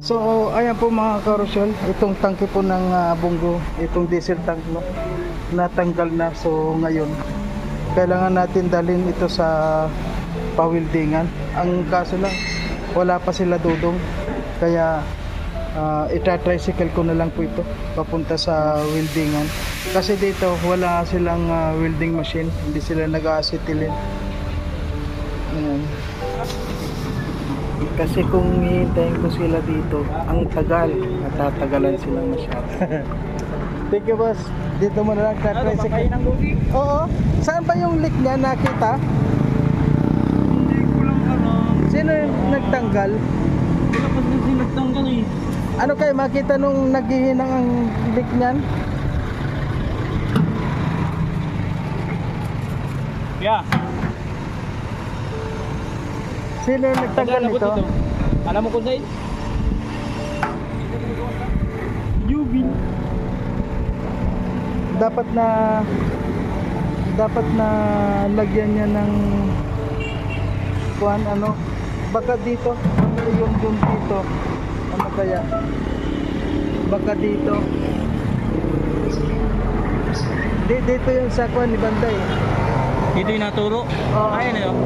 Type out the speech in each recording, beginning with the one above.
So ayan po mga karosyal, itong tangke po ng Bungo, itong diesel tank no, natanggal na. So ngayon kailangan natin dalhin ito sa pawildingan. Ang kaso lang wala pa sila dudong, kaya ita-tricycle ko na lang po ito papunta sa weldingan, kasi dito wala silang welding machine, hindi sila nag-acetylene. Kasi kung hihintayin ko sila dito, ang tagal, natatagalan silang masyado. Thank you boss. Dito mo na lang tricycle. Oo. Saan ba yung leak niya nakita? Hindi ko lang alam. Sino yung nagtanggal? Wala pa din nagtanggal eh. Ano kayo makita nung naghihinang ang leak niyan? Yeah. Sino yung nagtanggal nito? Alam mo kung saan? Yubin. Dapat na lagyan niya ng kuan, ano, baka dito, yung dito, ano kaya, baka dito, dito yung sa kuan ni Banday. Dito yung naturo? Oo. Ayan yun.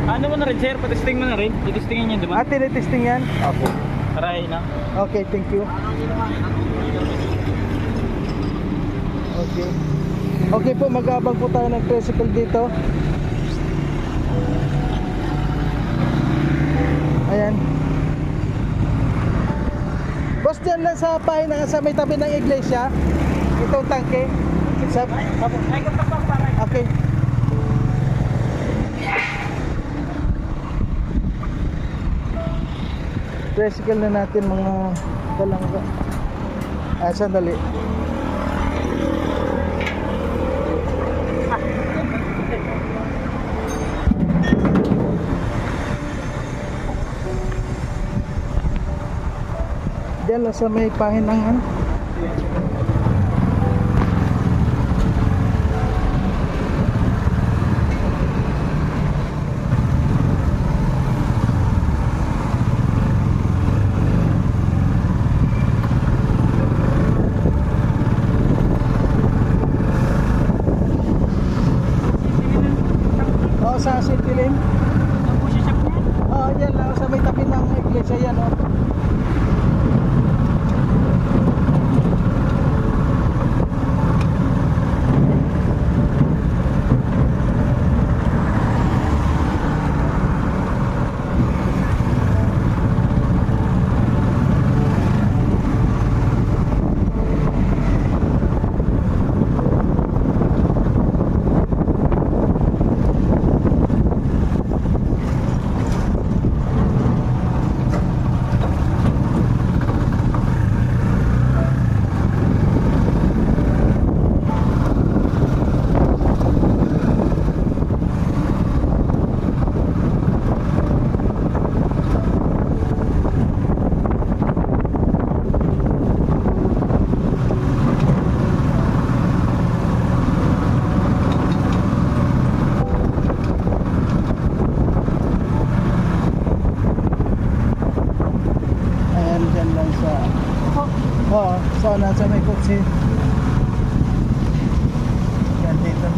Ano mo na rin sir? Patesting mo na rin? Titestingin yan diba? Tinitesting yan? Okay. Aray na. Okay, thank you. Okay. Okay po, mag-aabang po tayo ng tricycle dito. Ayan. Boss, dyan lang sa pahina, sa may tabi ng iglesia, itong tangke. Okay. Tricycle na natin mga kalangga. Sandali. Diyan lang sa may pahinangan. Sa Citylink. Yan lang sa may tabi ng iglesia yan, oh. Saan nasa may kotse. Yan dito.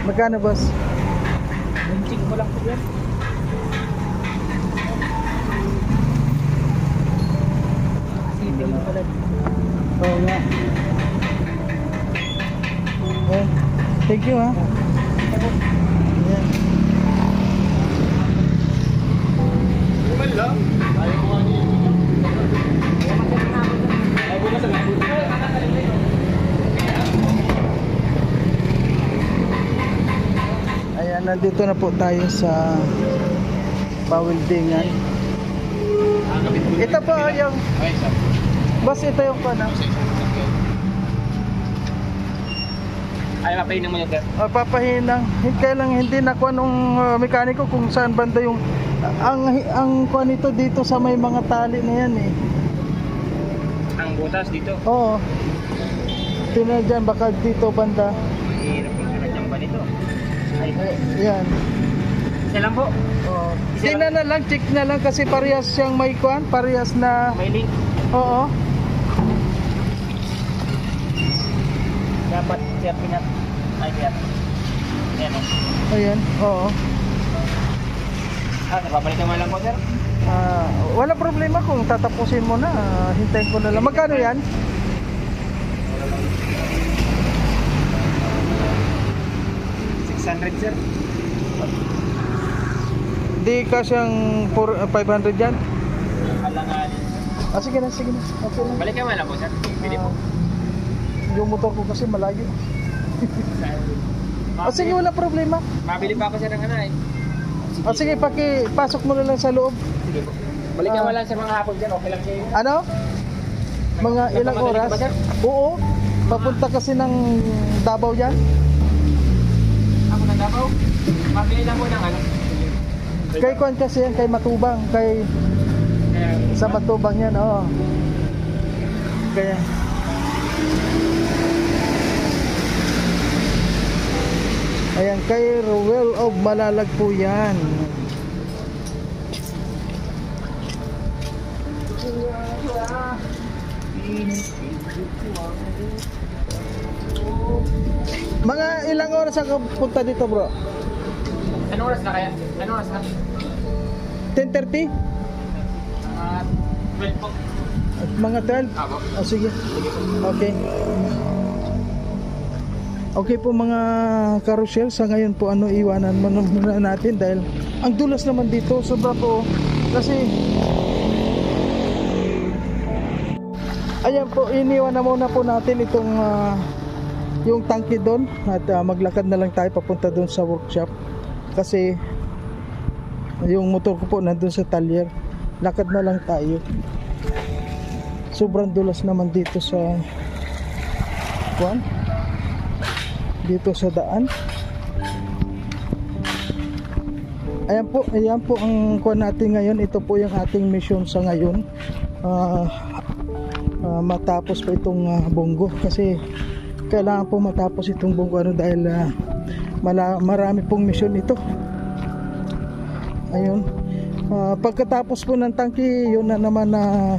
Magkano boss? Benching mo lang po yan. Sitting mo pala. Oo nga. Thank you ha. Yan. Kuman lang. Ayaw mo nga niyo. Ayan, nandito na po tayo sa pawildingan. Ito po yung boss, ito yung pana. Ay, papahinang mo yun sir. Papahinang. Kaya lang hindi nakuha nung mekaniko kung saan banda yung ang kuha nito dito sa may mga tali na yan eh. Ang butas dito. Oo. Tingnan dyan, baka dito banda. Mahirap yung sinadyan pa nito. Ay, ito eh. Yan. Isa lang po. Oh. Isa Tingnan na lang, check na lang kasi parehas siyang may kuan, parehas na. May link. Oo. Dapat siya pinat. Ay, siya. Ayan o. Ayan, oo. Napapalitan mo lang po, sir. Wala problema kung tatapusin mo na. Hintayin ko na lang. Magkano yan? $600, sir. Di kasyang 500 yan? Alangan. Sige na, sige na. Okay na. Balikan mo lang po, sir. Pili po. Yung motor ko kasi malayo. Sige, wala problema. Mabili pa ako, sir, ng ano eh. Sige, pasok mo na lang sa loob. Sige po. Balikan mo lang sa mga hapon, sir. Okay lang kayo. Ano? Mga ilang Nagmamadali oras? ka ba, sir? Oo. Papunta kasi ng Davao yan. Ako na Davao. Mabili lang po ng ano. Kay Kwan kasi yan, kay Matubang. Sa Matubang yan, oo. Kaya... Ayan, kay Ruel of Malalag po yan. Mga ilang oras ang punta dito, bro? Anong oras na kaya? Anong oras na? 10:30? 12 po. Mga 12? Ako. Sige. Okay. Okay po mga carousel, sa ngayon po iwanan muna natin dahil ang dulas naman dito, sobra po kasi ayan po, iniwan na muna po natin itong yung tangke doon at maglakad na lang tayo papunta doon sa workshop kasi yung motor ko po nandun sa talyer, lakad na lang tayo. Sobrang dulas naman dito sa kuwan, dito sa daan. Ayan po ang kuwan natin ngayon. Ito po yung ating mission sa ngayon. Matapos po itong bunggo kasi kailangan po matapos itong bunggo dahil marami pong mission ito. Ayun. Pagkatapos po ng tangke, yun na naman na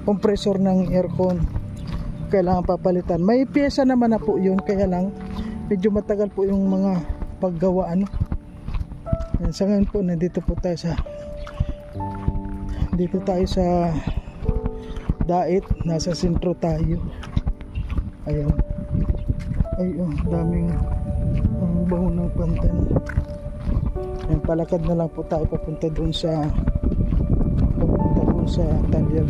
compressor ng aircon kailangan papalitan. May pyesa naman na po yun, kaya lang medyo matagal po yung mga paggawa sa ngayon po nandito po tayo sa Dait, nasa sentro tayo. Ayun. Ayun, daming baho ng pantan. Ayan, palakad na lang po tayo papunta doon sa talyer.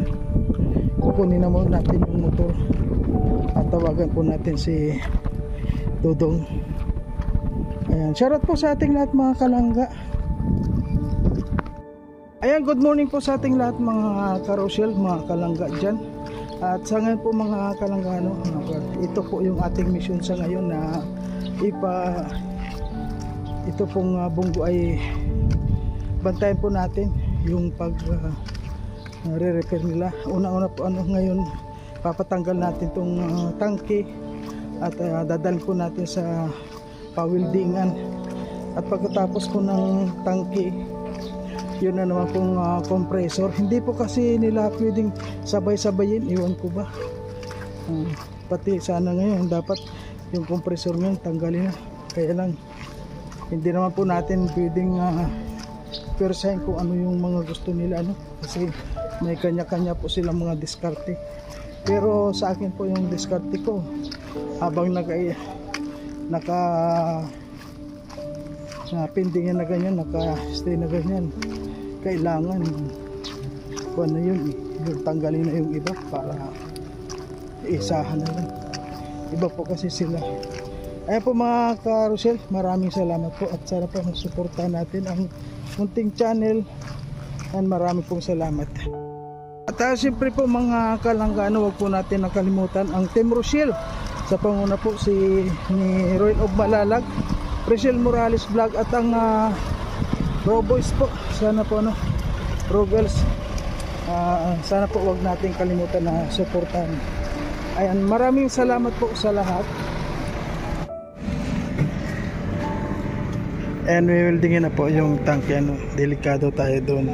Kukunin na muna natin yung motor at tawagan po natin si Dodong. Ayan, shoutout po sa ating lahat mga kalangga. Ayan, good morning po sa ating lahat mga carousel, mga kalangga dyan. At sa ngayon po mga kalanggano, ito po yung ating mission sa ngayon na ito pong bunggo ay bantayan po natin yung pag re-repair nila. Una-una po ngayon papatanggal natin tong tangke at dadalhin po natin sa pawildingan. At pagkatapos po ng tangke, yun na naman pong compressor. Hindi po kasi nila pwedeng sabay-sabayin, iwan ko ba. Pati sana ngayon dapat yung compressor ngayon tanggalin na. Kaya lang hindi naman po natin pwedeng persahin kung ano yung mga gusto nila kasi may kanya-kanya po silang mga diskarte. Pero sa akin po yung diskarte ko habang pindingan na ganyan, naka-stay na ganyan, kailangan kung ano yun, yung tanggalin na yung iba para isahan na lang. Iba po kasi sila. Ayan po mga carousel, maraming salamat po at sana po suportahan natin ang munting channel and marami pong salamat. At siyempre po mga kalanggano, wag po natin nakalimutan ang Team Rochelle sa panguna po ni Royal of Malalag, Rochelle Morales Vlog at ang Bro Boys po. Sana po Bro Girls, sana po wag natin kalimutan na suportahan. Ayan, maraming salamat po sa lahat. And weldingin na po yung tank, ano, delikado tayo doon.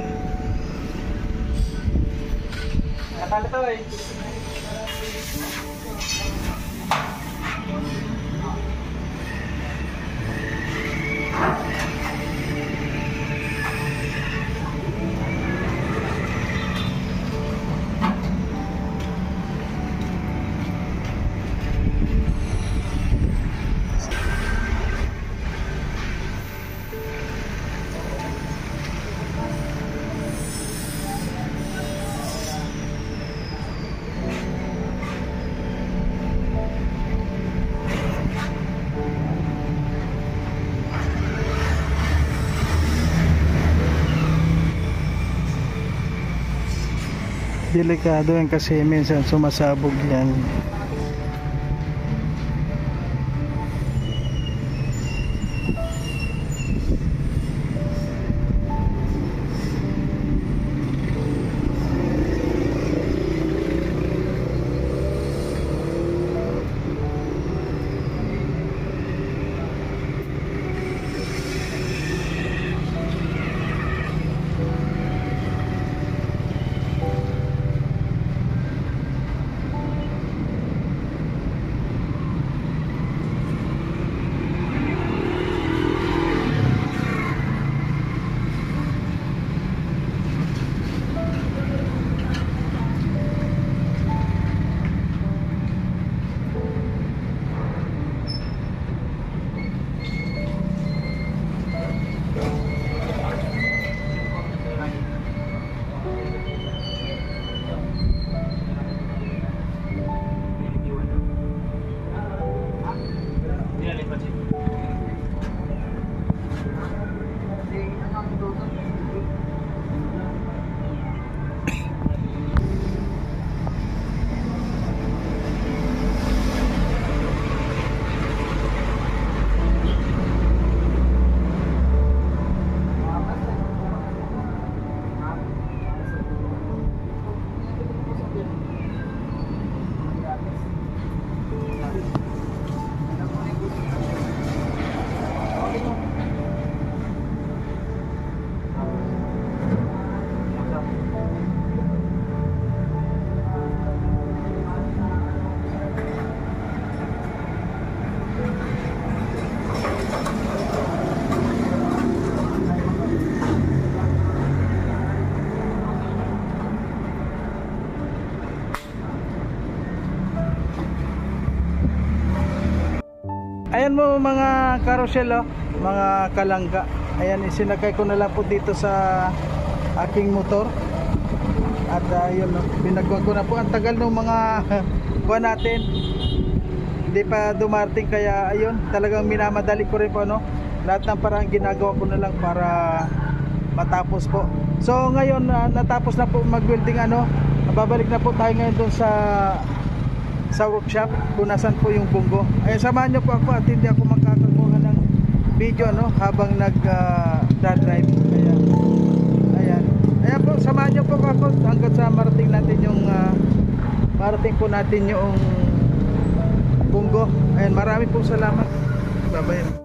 Delikado yan kasi minsan sumasabog yan. Ayan mo mga carousel, oh, mga kalangga. Ayan, isinakay ko na lang po dito sa aking motor. At yun, binagwan ko na po. Ang tagal ng mga buwan natin, hindi pa dumarating, kaya ayun, talagang minamadali ko rin po, no? Lahat ng parang ginagawa ko na lang para matapos po. So ngayon, natapos na po mag-welding, ano, babalik na po tayo ngayon doon sa workshop kung nasan po yung bunggo. Ay, samahan nyo po ako at hindi ako makakakuha ng video, ano, habang nag-drive. Ayan po, samahan nyo po ako hanggang sa marating natin yung marating po natin yung bunggo. Ayan, marami po salamat. Bye-bye.